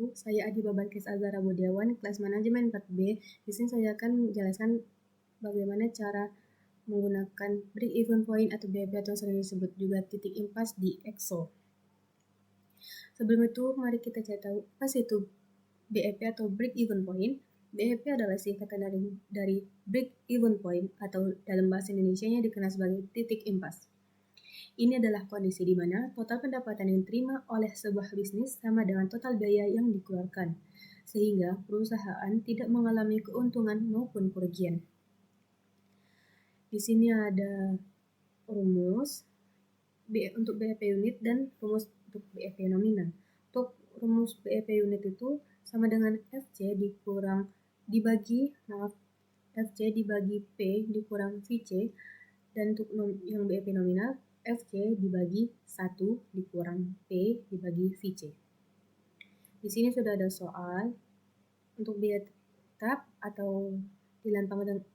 wabarakatuh. Saya Adiba Balkis Azhara Budiawan, kelas manajemen 4B. Di sini saya akan menjelaskan bagaimana cara menggunakan break even point atau BEP atau sering disebut juga titik impas di Excel. Sebelum itu, mari kita cari tahu apa sih itu BEP atau break even point. BEP adalah singkatan dari break even point atau dalam bahasa Indonesianya dikenal sebagai titik impas. Ini adalah kondisi di mana total pendapatan yang diterima oleh sebuah bisnis sama dengan total biaya yang dikeluarkan, sehingga perusahaan tidak mengalami keuntungan maupun kerugian. Di sini ada rumus untuk BEP unit dan rumus untuk BEP nominal. Untuk rumus BEP unit itu sama dengan FC FC dibagi P dikurang VC, dan untuk yang BEP nominal FC dibagi 1 dikurang P dibagi VC. Di sini sudah ada soal untuk biaya tetap atau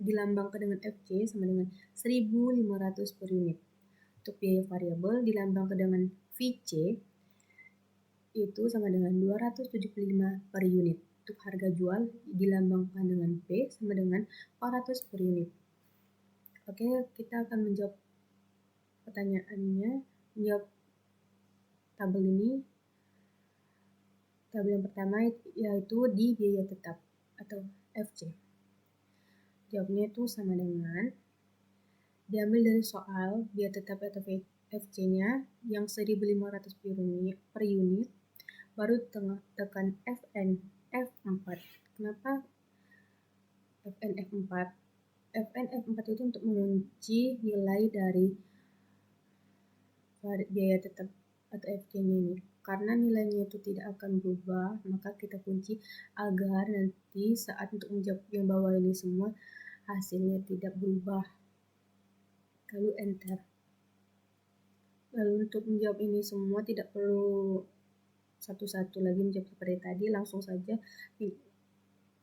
dilambangkan dengan FC sama dengan 1.500 per unit. Untuk biaya variabel dilambangkan dengan VC itu sama dengan 275 per unit. Untuk harga jual dilambangkan dengan P sama dengan 400 per unit. Oke, kita akan menjawab pertanyaannya, menjawab tabel ini. Tabel yang pertama yaitu di biaya tetap atau FC. Jawabnya itu sama dengan diambil dari soal biaya tetap atau FC-nya yang 1.500 per unit, baru tekan FN F4. Kenapa FN F4? FN F4 itu untuk mengunci nilai dari biaya tetap atau FC-nya ini. Karena nilainya itu tidak akan berubah, maka kita kunci agar nanti saat untuk menjawab yang bawah ini semua hasilnya tidak berubah. Lalu enter. Lalu untuk menjawab ini semua tidak perlu satu-satu lagi menjawab seperti tadi, langsung saja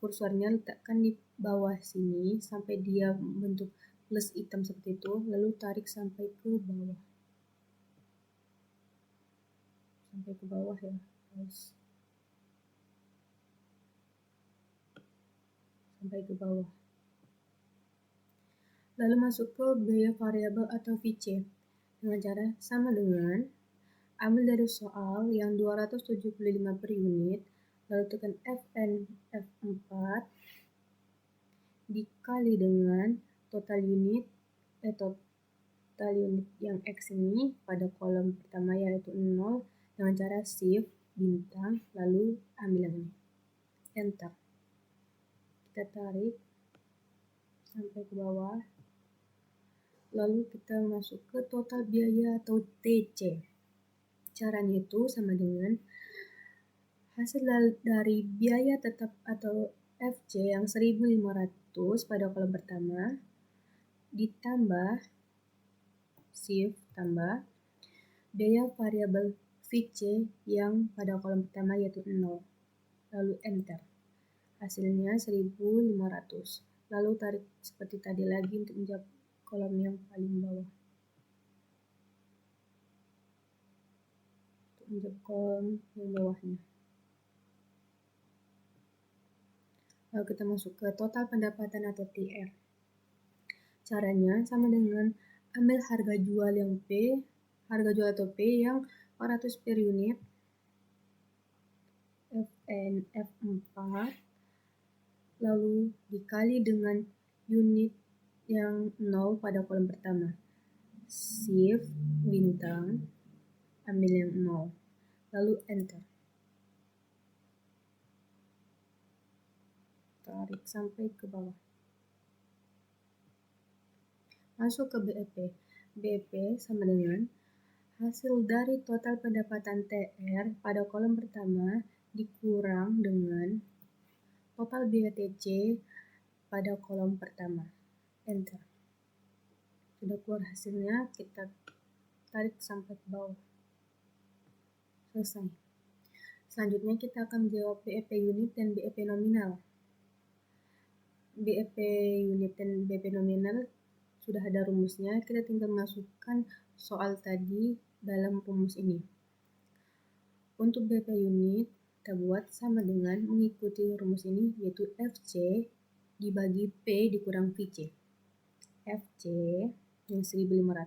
kursornya letakkan di bawah sini sampai dia bentuk plus hitam seperti itu, lalu tarik sampai ke bawah. Sampai ke bawah ya, guys. Sampai ke bawah. Lalu masuk ke biaya variabel atau VC dengan cara sama dengan ambil dari soal yang 275 per unit, lalu tekan FN F4 dikali dengan total unit yang X ini pada kolom pertama yaitu 0 dengan cara shift bintang lalu ambil yang ini, enter. Kita tarik sampai ke bawah, lalu kita masuk ke total biaya atau TC. Caranya itu sama dengan hasil dari biaya tetap atau FC yang 1.500 pada kolom pertama ditambah shift tambah biaya variabel VC yang pada kolom pertama yaitu 0, lalu enter. Hasilnya 1.500. Lalu tarik seperti tadi lagi untuk menjawab kolom yang paling bawah. Untuk menjawab kolom yang bawahnya. Lalu kita masuk ke total pendapatan atau TR. Caranya sama dengan ambil harga jual yang P, harga jual atau P yang 400 per unit, FN F4, lalu dikali dengan unit yang 0 pada kolom pertama. Shift bintang, ambil yang 0, lalu enter. Tarik sampai ke bawah. Masuk ke BEP. BEP sama dengan hasil dari total pendapatan TR pada kolom pertama dikurang dengan total biaya TC pada kolom pertama. Enter. Sudah keluar hasilnya, kita tarik sampai ke bawah. Selesai. Selanjutnya kita akan menjawab BEP unit dan BEP nominal. BEP unit dan BEP nominal sudah ada rumusnya, kita tinggal masukkan soal tadi dalam rumus ini. Untuk BEP unit kita buat sama dengan mengikuti rumus ini, yaitu FC dibagi P dikurang VC. FC yang 1500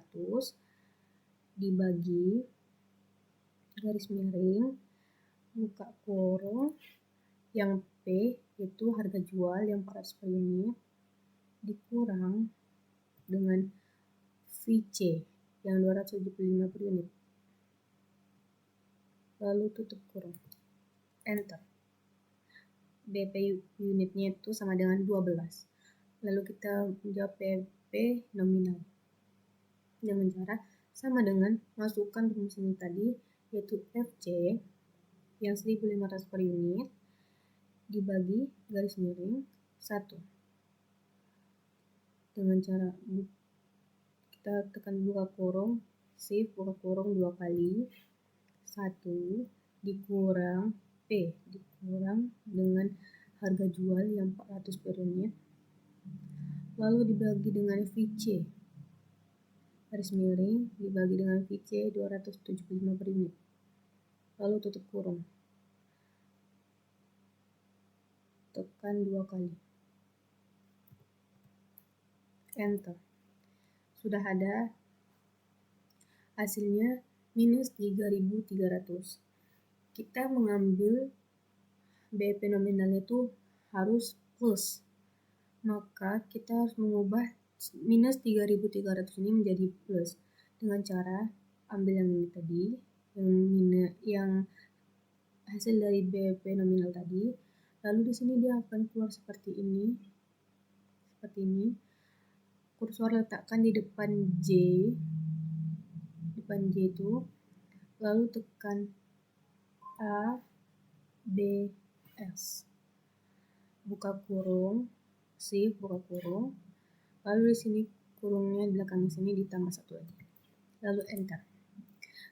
dibagi garis miring buka kurung yang P itu harga jual yang 400 per unit dikurang dengan VC yang 275 per unit. Lalu tutup kurung. Enter. BP unitnya itu sama dengan 12. Lalu kita menjawab BP nominal dengan cara sama dengan masukkan rumus ini tadi, yaitu FC yang 1500 per unit dibagi garis miring 1. Dengan cara kita tekan buka kurung, shift buka kurung 2 kali, 1 dikurang P dikurang dengan harga jual yang 400 per unit, lalu dibagi dengan VC garis miring dibagi dengan VC 275 per unit, lalu tutup kurung, tekan 2 kali, enter. Sudah ada hasilnya minus 3.300. Kita mengambil BP nominalnya itu harus plus, maka kita harus mengubah minus 3.300 ini menjadi plus dengan cara ambil yang ini tadi, yang hasil dari BP nominal tadi, lalu di sini dia akan keluar seperti ini. Kursor letakkan di depan J itu, lalu tekan A, B, S, buka kurung, shift buka kurung, lalu di sini kurungnya di belakang sini ditambah 1 lagi, lalu enter.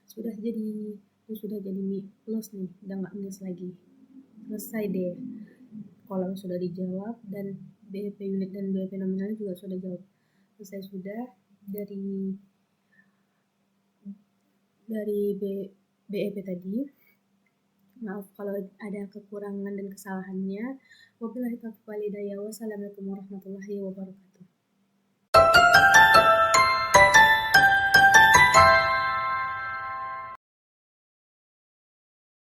Sudah jadi plus nih, udah nggak minus lagi. Selesai deh. Kolom sudah dijawab dan BEP unit dan BEP nominal juga sudah jawab. Selesai sudah dari BEP tadi. Maaf kalau ada kekurangan dan kesalahannya. Wabillahi taufiq wal hidayah. Wassalamualaikum warahmatullahi wabarakatuh.